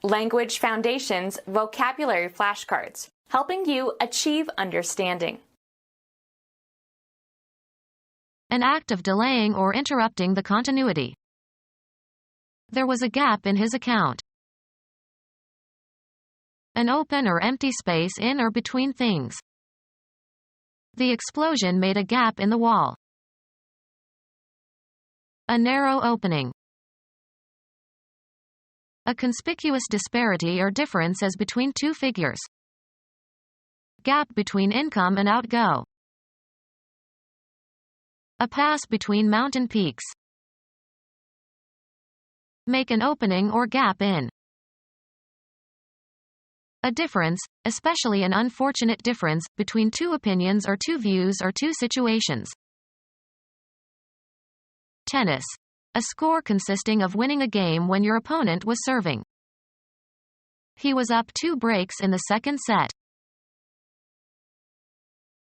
Language Foundations Vocabulary Flashcards, helping you achieve understanding. An act of delaying or interrupting the continuity. There was a gap in his account. An open or empty space in or between things. The explosion made a gap in the wall. A narrow opening. A conspicuous disparity or difference as between two figures. Gap between income and outgo. A pass between mountain peaks. Make an opening or gap in. A difference, especially an unfortunate difference, between two opinions or two views or two situations. Tennis. A score consisting of winning a game when your opponent was serving. He was up 2 breaks in the second set.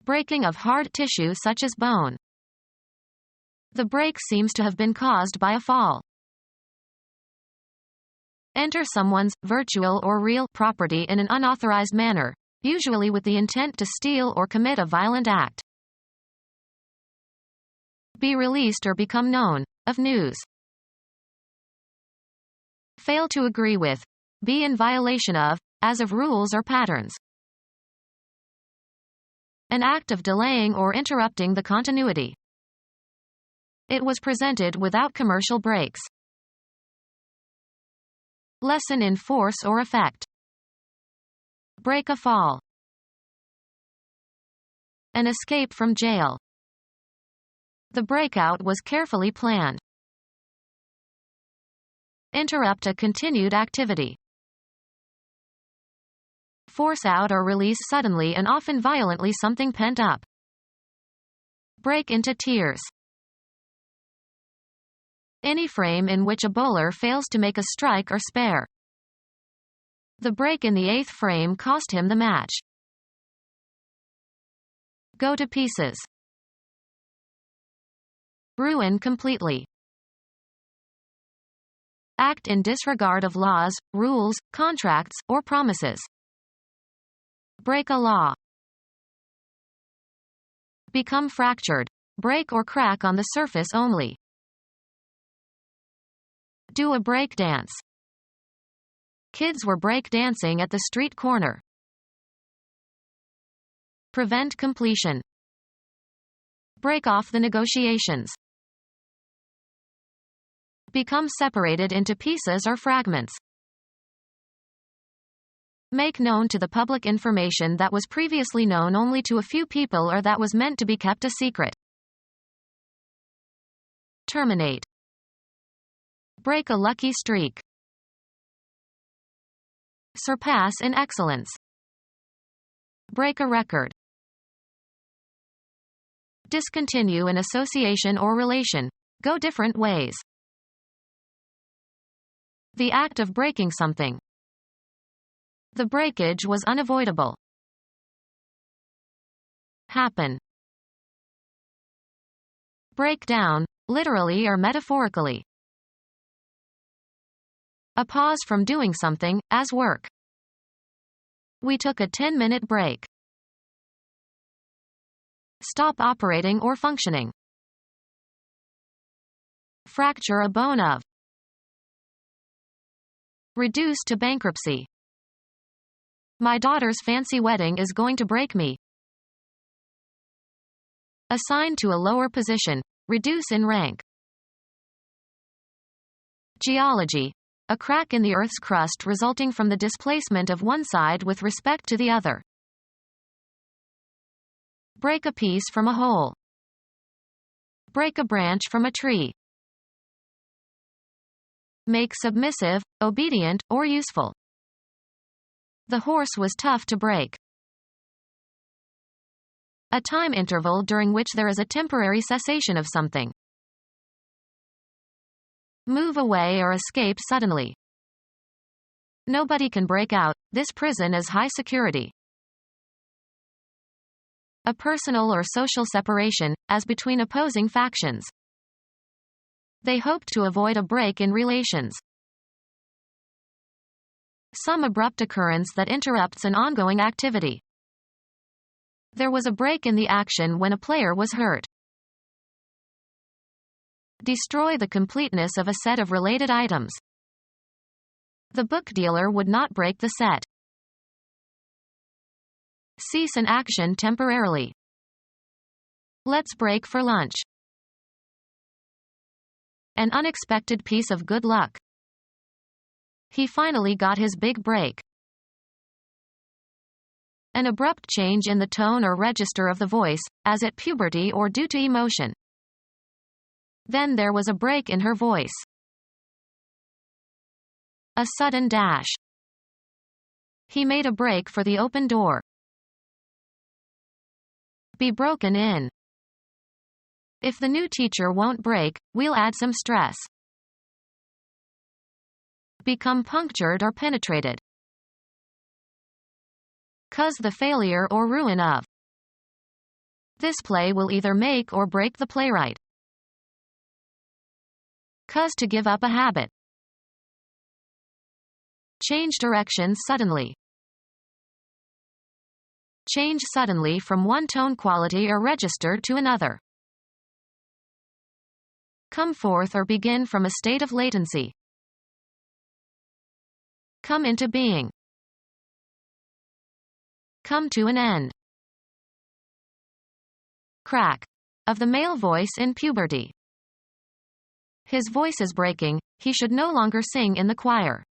Breaking of hard tissue such as bone. The break seems to have been caused by a fall. Enter someone's virtual or real property in an unauthorized manner, usually with the intent to steal or commit a violent act. Be released or become known of news. Fail to agree with, be in violation of, as of rules or patterns. An act of delaying or interrupting the continuity. It was presented without commercial breaks. Lessen in force or effect. Break a fall. An escape from jail. The breakout was carefully planned. Interrupt a continued activity. Force out or release suddenly and often violently something pent up. Break into tears. Any frame in which a bowler fails to make a strike or spare. The break in the 8th frame cost him the match. Go to pieces. Ruin completely. Act in disregard of laws, rules, contracts, or promises. Break a law. Become fractured. Break or crack on the surface only. Do a break dance. Kids were break dancing at the street corner. Prevent completion. Break off the negotiations. Become separated into pieces or fragments. Make known to the public information that was previously known only to a few people or that was meant to be kept a secret. Terminate. Break a lucky streak. Surpass in excellence. Break a record. Discontinue an association or relation. Go different ways. The act of breaking something. The breakage was unavoidable. Happen. Break down, literally or metaphorically. A pause from doing something, as work. We took a 10-minute break. Stop operating or functioning. Fracture a bone of. Reduce to bankruptcy. My daughter's fancy wedding is going to break me. Assign to a lower position. Reduce in rank. Geology. A crack in the Earth's crust resulting from the displacement of one side with respect to the other. Break a piece from a whole. Break a branch from a tree. Make submissive, obedient, or useful. The horse was tough to break. A time interval during which there is a temporary cessation of something. Move away or escape suddenly. Nobody can break out. This prison is high security. A personal or social separation, as between opposing factions. They hoped to avoid a break in relations. Some abrupt occurrence that interrupts an ongoing activity. There was a break in the action when a player was hurt. Destroy the completeness of a set of related items. The book dealer would not break the set. Cease an action temporarily. Let's break for lunch. An unexpected piece of good luck. He finally got his big break. An abrupt change in the tone or register of the voice, as at puberty or due to emotion. Then there was a break in her voice. A sudden dash. He made a break for the open door. Be broken in. If the new teacher won't break, we'll add some stress. Become punctured or penetrated. Cause the failure or ruin of. This play will either make or break the playwright. Cause to give up a habit. Change direction suddenly. Change suddenly from one tone quality or register to another. Come forth or begin from a state of latency. Come into being. Come to an end. Crack. Of the male voice in puberty. His voice is breaking, he should no longer sing in the choir.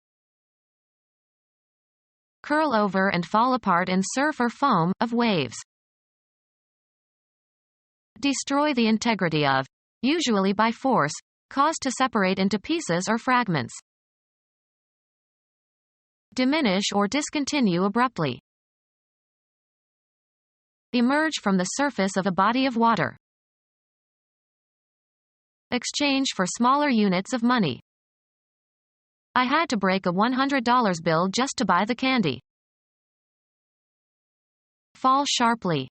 Curl over and fall apart in surf or foam, of waves. Destroy the integrity of, usually by force, cause to separate into pieces or fragments. Diminish or discontinue abruptly. Emerge from the surface of a body of water. Exchange for smaller units of money. I had to break a $100 bill just to buy the candy. Fall sharply.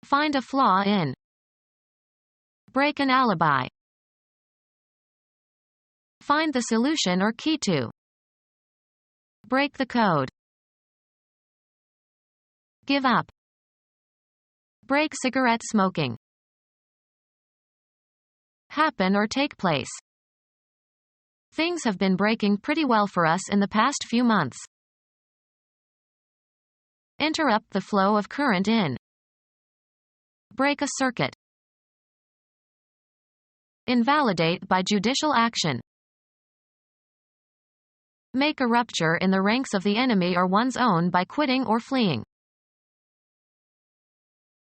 Find a flaw in. Break an alibi. Find the solution or key to. Break the code. Give up. Break cigarette smoking. Happen or take place. Things have been breaking pretty well for us in the past few months. Interrupt the flow of current in. Break a circuit. Invalidate by judicial action. Make a rupture in the ranks of the enemy or one's own by quitting or fleeing.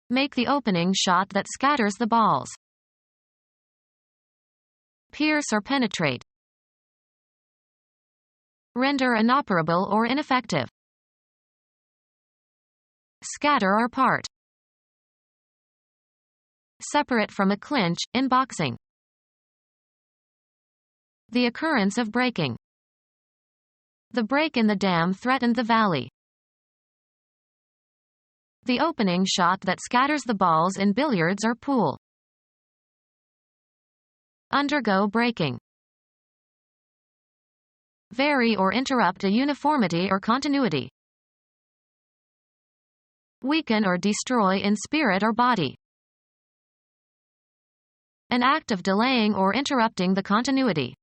Make the opening shot that scatters the balls. Pierce or penetrate. Render inoperable or ineffective. Scatter or part. Separate from a clinch, in boxing. The occurrence of breaking. The break in the dam threatened the valley. The opening shot that scatters the balls in billiards or pool. Undergo breaking. Vary or interrupt a uniformity or continuity. Weaken or destroy in spirit or body. An act of delaying or interrupting the continuity.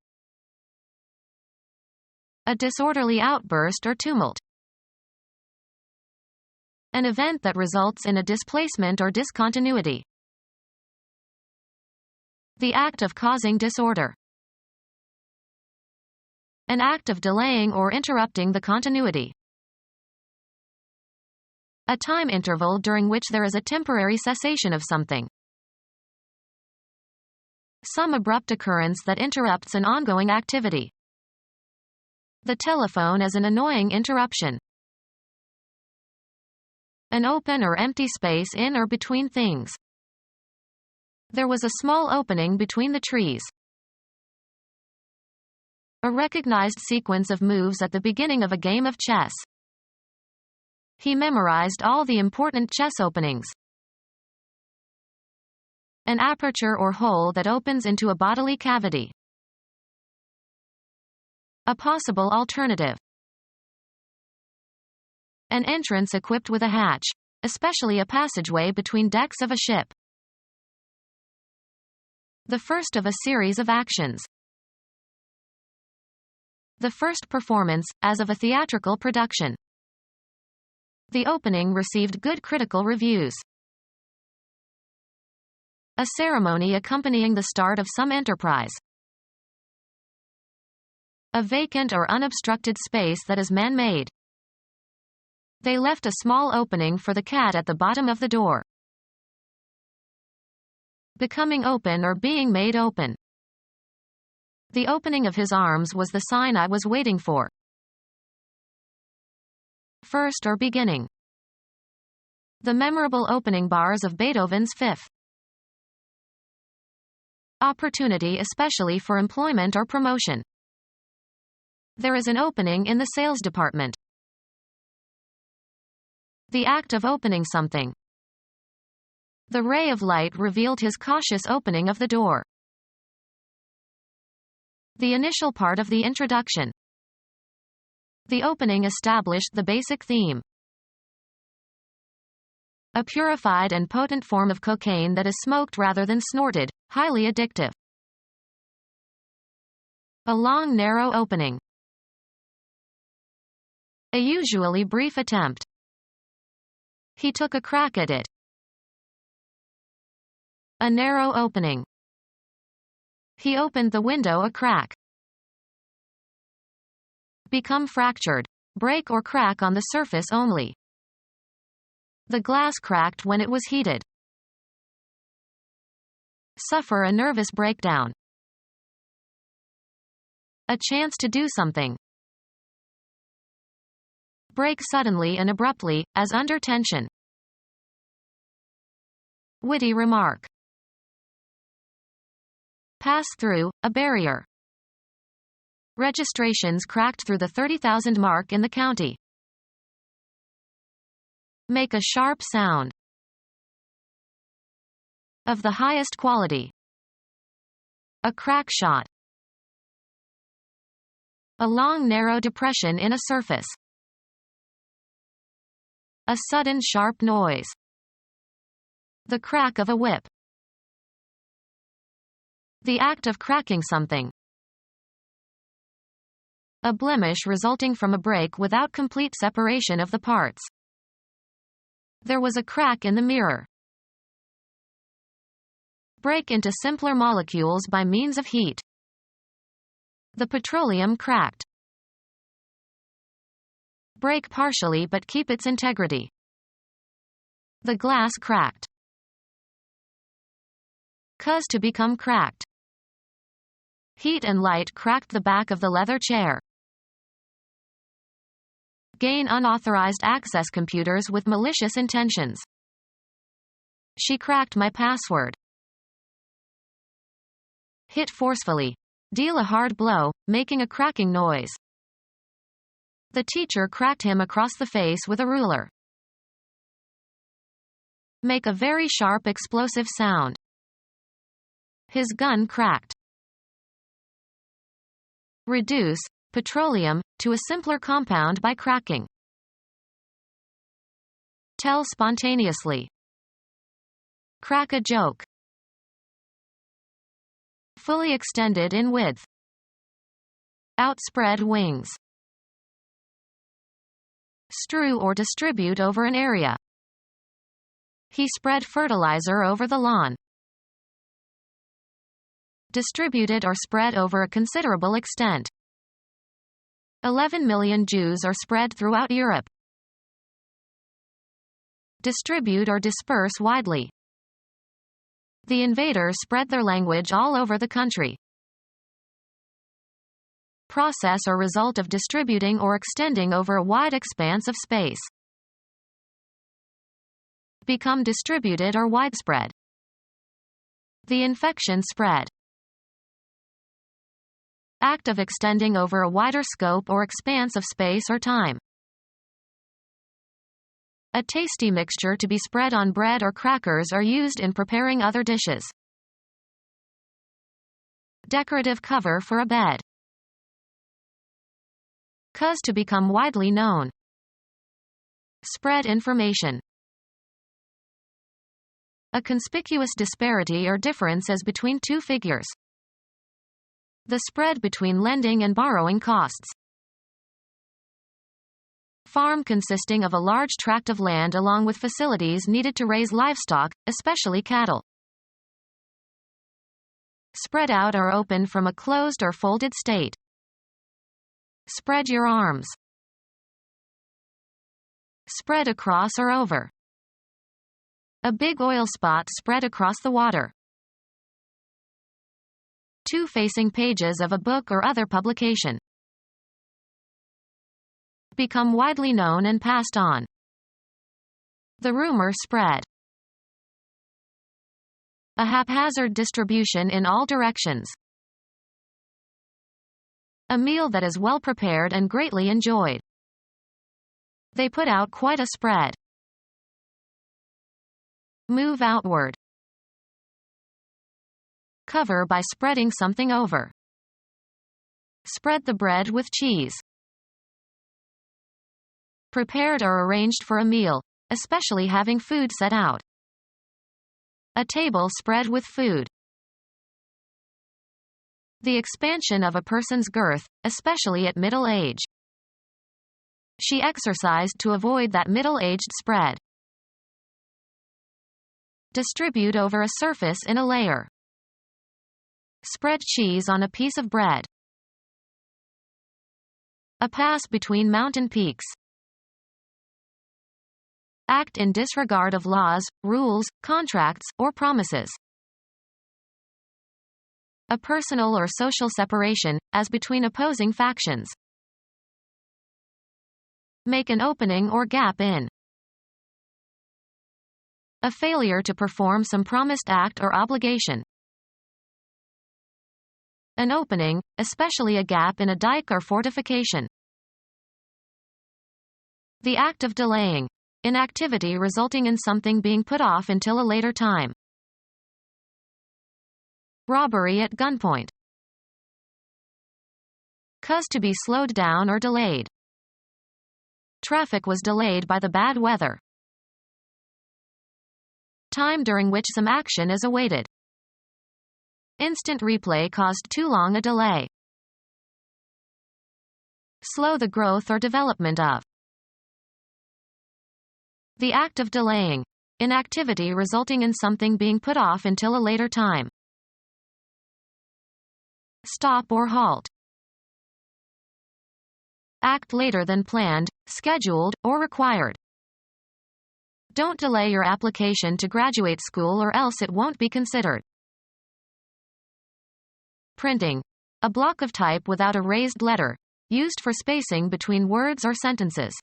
A disorderly outburst or tumult. An event that results in a displacement or discontinuity. The act of causing disorder. An act of delaying or interrupting the continuity. A time interval during which there is a temporary cessation of something. Some abrupt occurrence that interrupts an ongoing activity. The telephone as an annoying interruption. An open or empty space in or between things. There was a small opening between the trees. A recognized sequence of moves at the beginning of a game of chess. He memorized all the important chess openings. An aperture or hole that opens into a bodily cavity. A possible alternative. An entrance equipped with a hatch, especially a passageway between decks of a ship. The first of a series of actions. The first performance, as of a theatrical production. The opening received good critical reviews. A ceremony accompanying the start of some enterprise. A vacant or unobstructed space that is man-made. They left a small opening for the cat at the bottom of the door. Becoming open or being made open. The opening of his arms was the sign I was waiting for. First or beginning. The memorable opening bars of Beethoven's Fifth. Opportunity especially for employment or promotion. There is an opening in the sales department. The act of opening something. The ray of light revealed his cautious opening of the door. The initial part of the introduction. The opening established the basic theme. A purified and potent form of cocaine that is smoked rather than snorted, highly addictive. A long narrow opening. A usually brief attempt. He took a crack at it. A narrow opening. He opened the window a crack. Become fractured. Break or crack on the surface only. The glass cracked when it was heated. Suffer a nervous breakdown. A chance to do something. Break suddenly and abruptly, as under tension. Witty remark. Pass through, a barrier. Registrations cracked through the 30,000 mark in the county. Make a sharp sound. Of the highest quality. A crack shot. A long narrow depression in a surface. A sudden sharp noise. The crack of a whip. The act of cracking something. A blemish resulting from a break without complete separation of the parts. There was a crack in the mirror. Break into simpler molecules by means of heat. The petroleum cracked. Break partially but keep its integrity. The glass cracked. Cause to become cracked. Heat and light cracked the back of the leather chair. Gain unauthorized access computers with malicious intentions. She cracked my password. Hit forcefully. Deal a hard blow, making a cracking noise. The teacher cracked him across the face with a ruler. Make a very sharp explosive sound. His gun cracked. Reduce petroleum to a simpler compound by cracking. Tell spontaneously. Crack a joke. Fully extended in width. Outspread wings. Strew or distribute over an area. He spread fertilizer over the lawn. Distributed or spread over a considerable extent. 11 million Jews are spread throughout Europe. Distribute or disperse widely. The invaders spread their language all over the country. Process or result of distributing or extending over a wide expanse of space. Become distributed or widespread. The infection spread. Act of extending over a wider scope or expanse of space or time. A tasty mixture to be spread on bread or crackers are used in preparing other dishes. Decorative cover for a bed. Cause to become widely known. Spread information. A conspicuous disparity or difference as between two figures. The spread between lending and borrowing costs. Farm consisting of a large tract of land along with facilities needed to raise livestock, especially cattle. Spread out or open from a closed or folded state. Spread your arms. Spread across or over. A big oil spot spread across the water. Two facing pages of a book or other publication. Become widely known and passed on. The rumor spread. A haphazard distribution in all directions. A meal that is well prepared and greatly enjoyed. They put out quite a spread. Move outward. Cover by spreading something over. Spread the bread with cheese. Prepared or arranged for a meal, especially having food set out. A table spread with food. The expansion of a person's girth, especially at middle age. She exercised to avoid that middle-aged spread. Distribute over a surface in a layer. Spread cheese on a piece of bread. A pass between mountain peaks. Act in disregard of laws, rules, contracts, or promises. A personal or social separation, as between opposing factions. Make an opening or gap in. A failure to perform some promised act or obligation. An opening, especially a gap in a dike or fortification. The act of delaying. Inactivity resulting in something being put off until a later time. Robbery at gunpoint. Cause to be slowed down or delayed. Traffic was delayed by the bad weather. Time during which some action is awaited. Instant replay caused too long a delay. Slow the growth or development of. The act of delaying. Inactivity resulting in something being put off until a later time. Stop or halt. Act later than planned, scheduled, or required. Don't delay your application to graduate school or else it won't be considered. Printing. A block of type without a raised letter, used for spacing between words or sentences.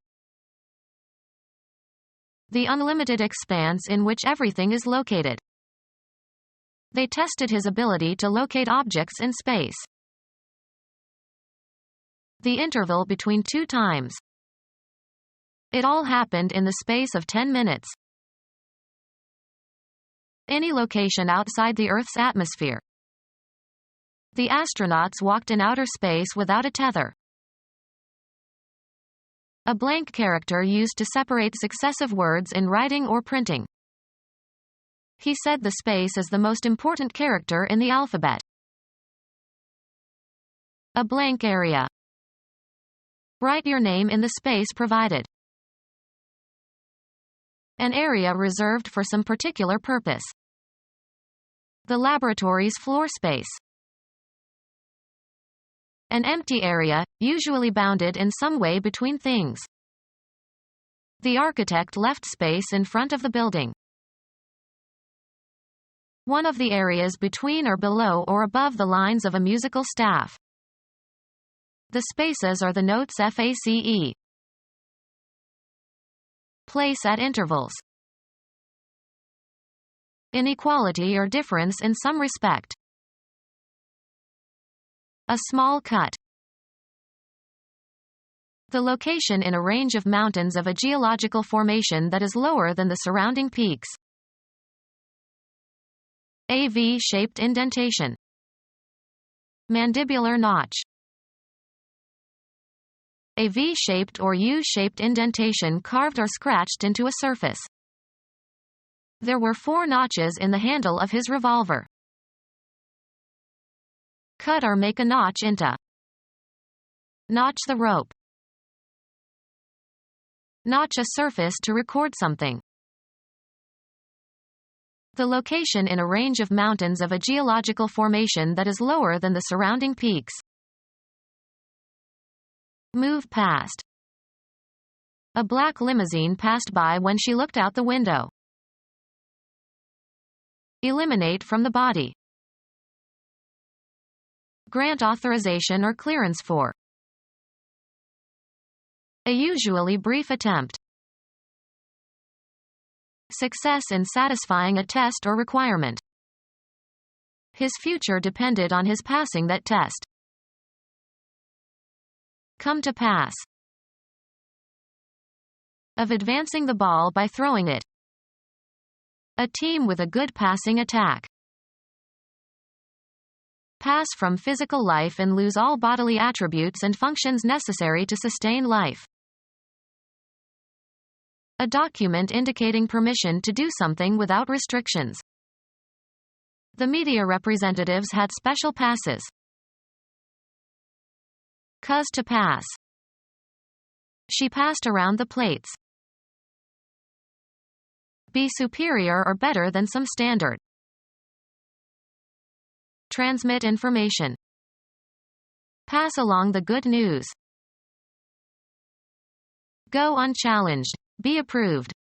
The unlimited expanse in which everything is located. They tested his ability to locate objects in space. The interval between two times. It all happened in the space of 10 minutes. Any location outside the Earth's atmosphere. The astronauts walked in outer space without a tether. A blank character used to separate successive words in writing or printing. He said the space is the most important character in the alphabet. A blank area. Write your name in the space provided. An area reserved for some particular purpose. The laboratory's floor space. An empty area, usually bounded in some way between things. The architect left space in front of the building. One of the areas between or below or above the lines of a musical staff. The spaces are the notes FACE. Place at intervals. Inequality or difference in some respect. A small cut. The location in a range of mountains of a geological formation that is lower than the surrounding peaks. A V-shaped indentation. Mandibular notch. A V-shaped or U-shaped indentation carved or scratched into a surface. There were 4 notches in the handle of his revolver. Cut or make a notch into. Notch the rope. Notch a surface to record something. The location in a range of mountains of a geological formation that is lower than the surrounding peaks. Move past. A black limousine passed by when she looked out the window. Eliminate from the body. Grant authorization or clearance for. A usually brief attempt. Success in satisfying a test or requirement. His future depended on his passing that test. Come to pass. Of advancing the ball by throwing it. A team with a good passing attack. Pass from physical life and lose all bodily attributes and functions necessary to sustain life. A document indicating permission to do something without restrictions. The media representatives had special passes. Cuz to pass. She passed around the plates. Be superior or better than some standard. Transmit information. Pass along the good news. Go unchallenged. Be approved.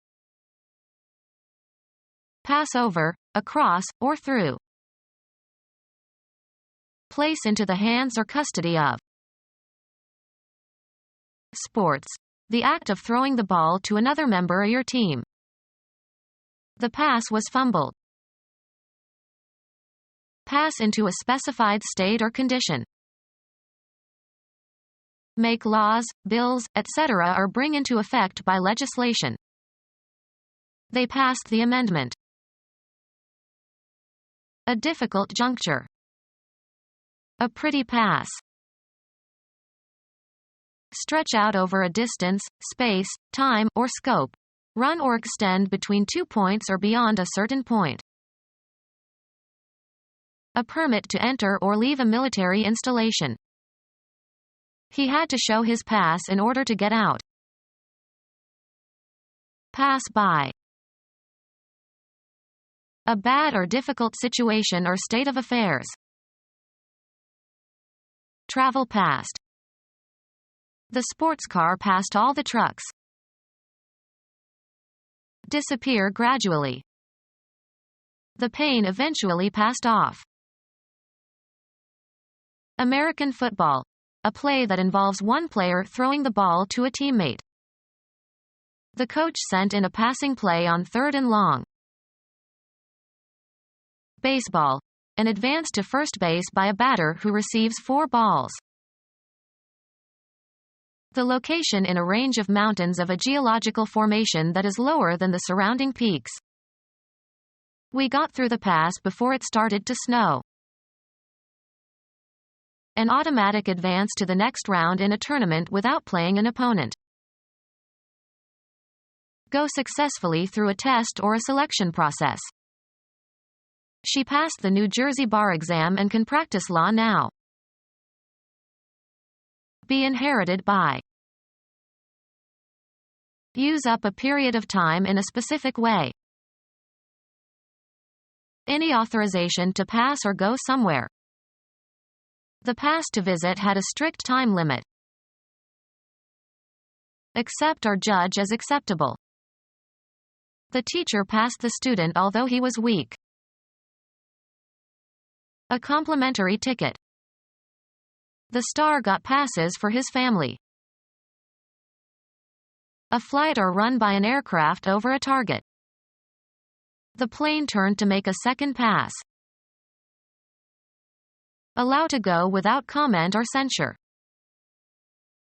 Pass over, across, or through. Place into the hands or custody of. Sports. The act of throwing the ball to another member of your team. The pass was fumbled. Pass into a specified state or condition. Make laws, bills, etc. or bring into effect by legislation. They passed the amendment. A difficult juncture. A pretty pass. Stretch out over a distance, space, time, or scope. Run or extend between 2 points or beyond a certain point. A permit to enter or leave a military installation. He had to show his pass in order to get out. Pass by. A bad or difficult situation or state of affairs. Travel past. The sports car passed all the trucks. Disappear gradually. The pain eventually passed off. American football. A play that involves one player throwing the ball to a teammate. The coach sent in a passing play on 3rd and long. Baseball. An advance to first base by a batter who receives 4 balls. The location in a range of mountains of a geological formation that is lower than the surrounding peaks. We got through the pass before it started to snow. An automatic advance to the next round in a tournament without playing an opponent. Go successfully through a test or a selection process. She passed the New Jersey bar exam and can practice law now. Be inherited by. Use up a period of time in a specific way. Any authorization to pass or go somewhere. The pass to visit had a strict time limit. Accept or judge as acceptable. The teacher passed the student although he was weak. A complimentary ticket. The star got passes for his family. A flight or run by an aircraft over a target. The plane turned to make a second pass. Allow to go without comment or censure.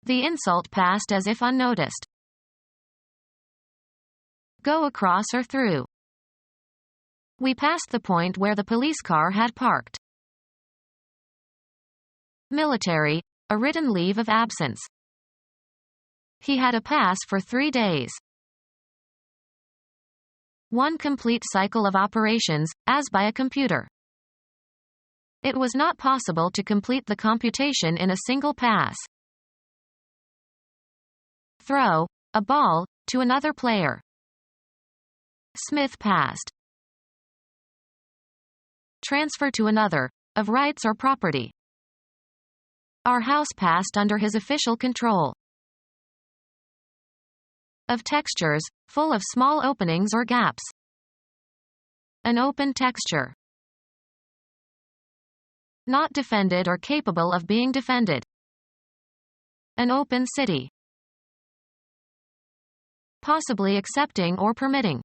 The insult passed as if unnoticed. Go across or through. We passed the point where the police car had parked. Military, a written leave of absence. He had a pass for 3 days. One complete cycle of operations, as by a computer. It was not possible to complete the computation in a single pass. Throw a ball to another player. Smith passed. Transfer to another, of rights or property. Our house passed under his official control. Of textures, full of small openings or gaps. An open texture. Not defended or capable of being defended. An open city. Possibly accepting or permitting.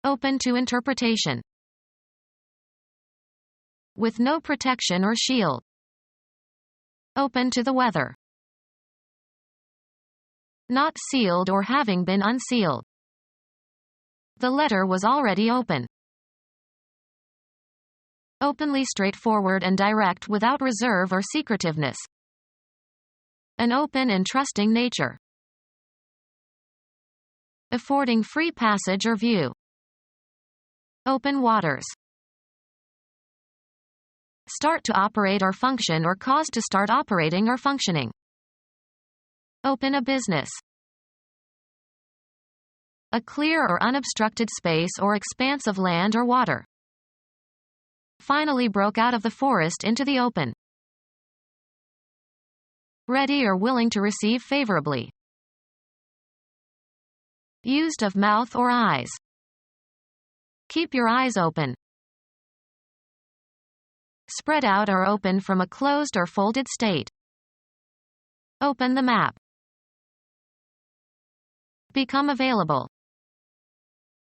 Open to interpretation. With no protection or shield. Open to the weather. Not sealed or having been unsealed. The letter was already open. Openly straightforward and direct without reserve or secretiveness. An open and trusting nature. Affording free passage or view. Open waters. Start to operate or function or cause to start operating or functioning. Open a business. A clear or unobstructed space or expanse of land or water. Finally broke out of the forest into the open. Ready or willing to receive favorably. Used of mouth or eyes. Keep your eyes open. Spread out or open from a closed or folded state. Open the map. Become available.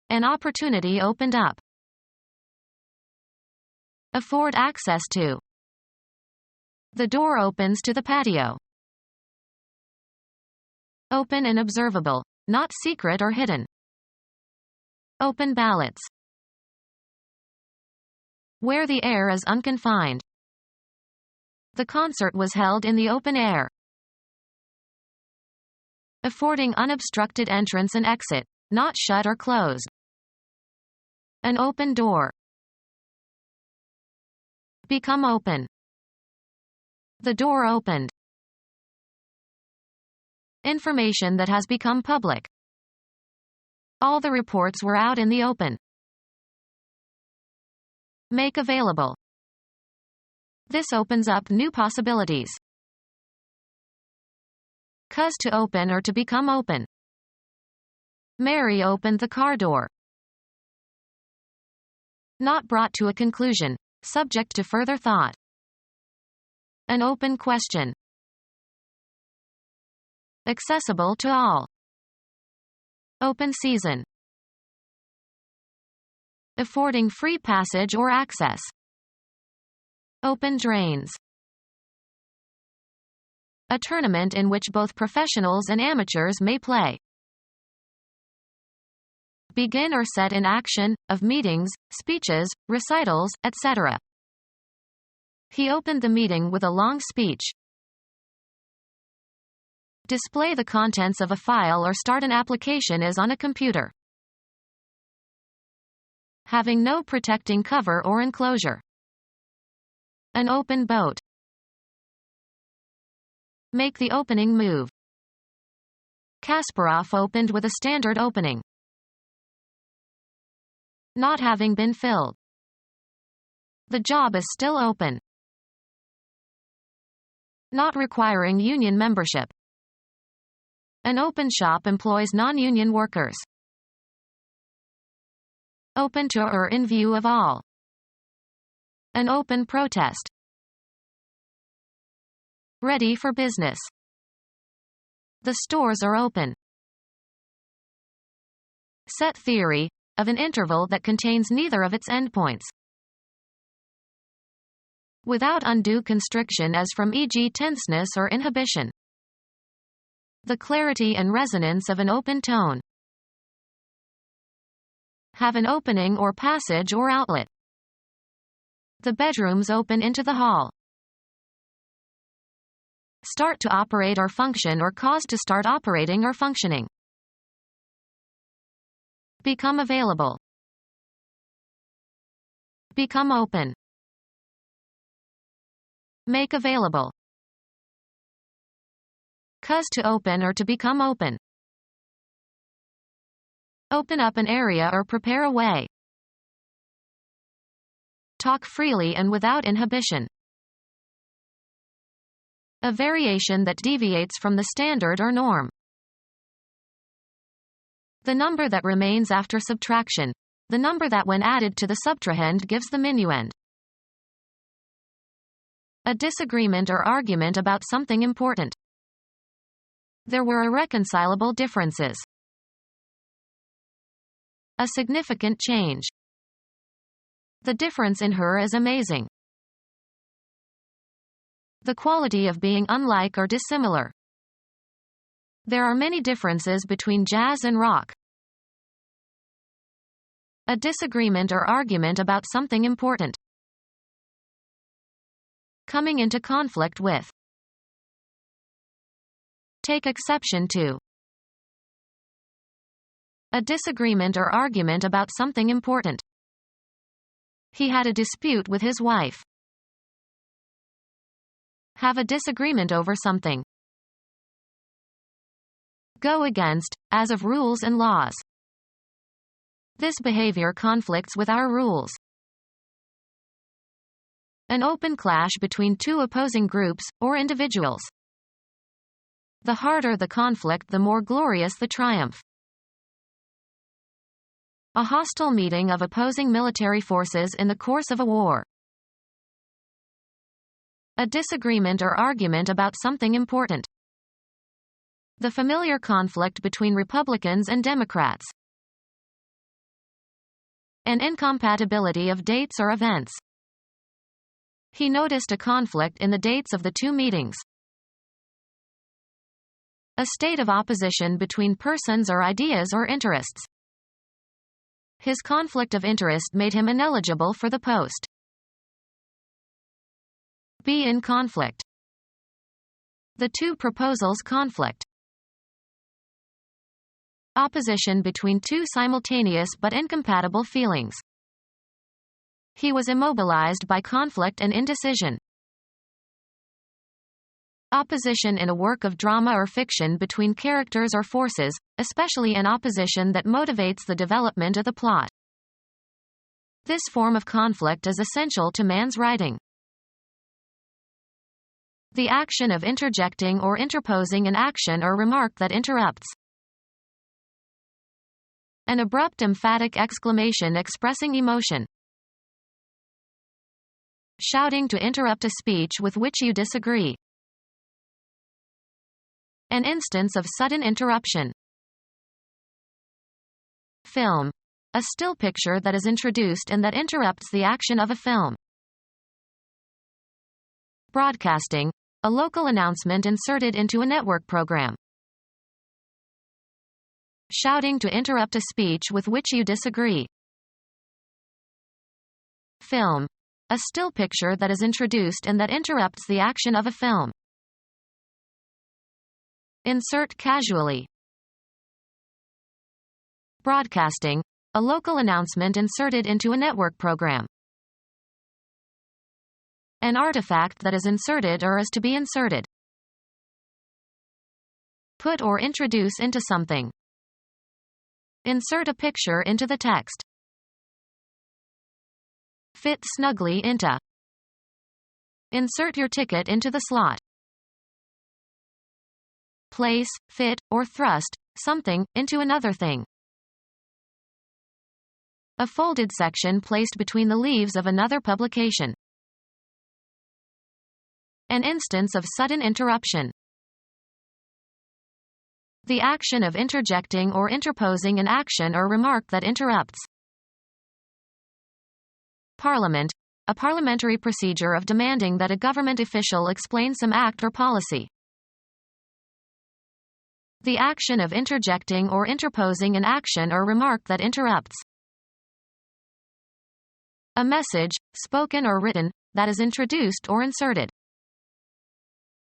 An opportunity opened up. Afford access to. The door opens to the patio. Open and observable, not secret or hidden. Open ballots. Where the air is unconfined. The concert was held in the open air. Affording unobstructed entrance and exit, not shut or closed. An open door. Become open. The door opened. Information that has become public. All the reports were out in the open. Make available. This opens up new possibilities. Cause to open or to become open. Mary opened the car door. Not brought to a conclusion, subject to further thought. An open question. Accessible to all. Open season. Affording free passage or access. Open drains. A tournament in which both professionals and amateurs may play. Begin or set in action, of meetings, speeches, recitals, etc. He opened the meeting with a long speech. Display the contents of a file or start an application as on a computer. Having no protecting cover or enclosure. An open boat. Make the opening move. Kasparov opened with a standard opening. Not having been filled. The job is still open. Not requiring union membership. An open shop employs non-union workers. Open to or in view of all. An open protest. Ready for business. The stores are open. Set theory, of an interval that contains neither of its endpoints. Without undue constriction as from e.g. tenseness or inhibition. The clarity and resonance of an open tone. Have an opening or passage or outlet. The bedrooms open into the hall. Start to operate or function or cause to start operating or functioning. Become available. Become open. Make available. Cause to open or to become open. Open up an area or prepare a way. Talk freely and without inhibition. A variation that deviates from the standard or norm. The number that remains after subtraction. The number that when added to the subtrahend gives the minuend. A disagreement or argument about something important. There were irreconcilable differences. A significant change. The difference in her is amazing. The quality of being unlike or dissimilar. There are many differences between jazz and rock. A disagreement or argument about something important. Coming into conflict with. Take exception to. A disagreement or argument about something important. He had a dispute with his wife. Have a disagreement over something. Go against, as of rules and laws. This behavior conflicts with our rules. An open clash between two opposing groups, or individuals. The harder the conflict, the more glorious the triumph. A hostile meeting of opposing military forces in the course of a war. A disagreement or argument about something important. The familiar conflict between Republicans and Democrats. An incompatibility of dates or events. He noticed a conflict in the dates of the two meetings. A state of opposition between persons or ideas or interests. His conflict of interest made him ineligible for the post. Be in conflict. The two proposals conflict. Opposition between two simultaneous but incompatible feelings. He was immobilized by conflict and indecision. Opposition in a work of drama or fiction between characters or forces, especially an opposition that motivates the development of the plot. This form of conflict is essential to man's writing. The action of interjecting or interposing an action or remark that interrupts. An abrupt emphatic exclamation expressing emotion. Shouting to interrupt a speech with which you disagree. An instance of sudden interruption. Film. A still picture that is introduced and that interrupts the action of a film. Broadcasting. A local announcement inserted into a network program. Shouting to interrupt a speech with which you disagree. Film. A still picture that is introduced and that interrupts the action of a film. Insert casually. Broadcasting. A local announcement inserted into a network program. An artifact that is inserted or is to be inserted. Put or introduce into something. Insert a picture into the text. Fit snugly into. Insert your ticket into the slot. Place, fit, or thrust something into another thing. A folded section placed between the leaves of another publication. An instance of sudden interruption. The action of interjecting or interposing an action or remark that interrupts. Parliament. A parliamentary procedure of demanding that a government official explain some act or policy. The action of interjecting or interposing an action or remark that interrupts. A message, spoken or written, that is introduced or inserted.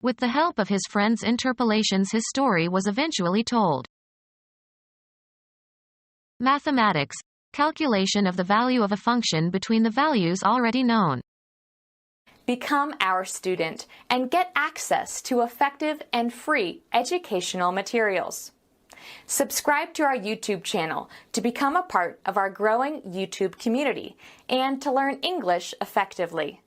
With the help of his friend's interpolations, his story was eventually told. Mathematics. Calculation of the value of a function between the values already known. Become our student and get access to effective and free educational materials. Subscribe to our YouTube channel to become a part of our growing YouTube community and to learn English effectively.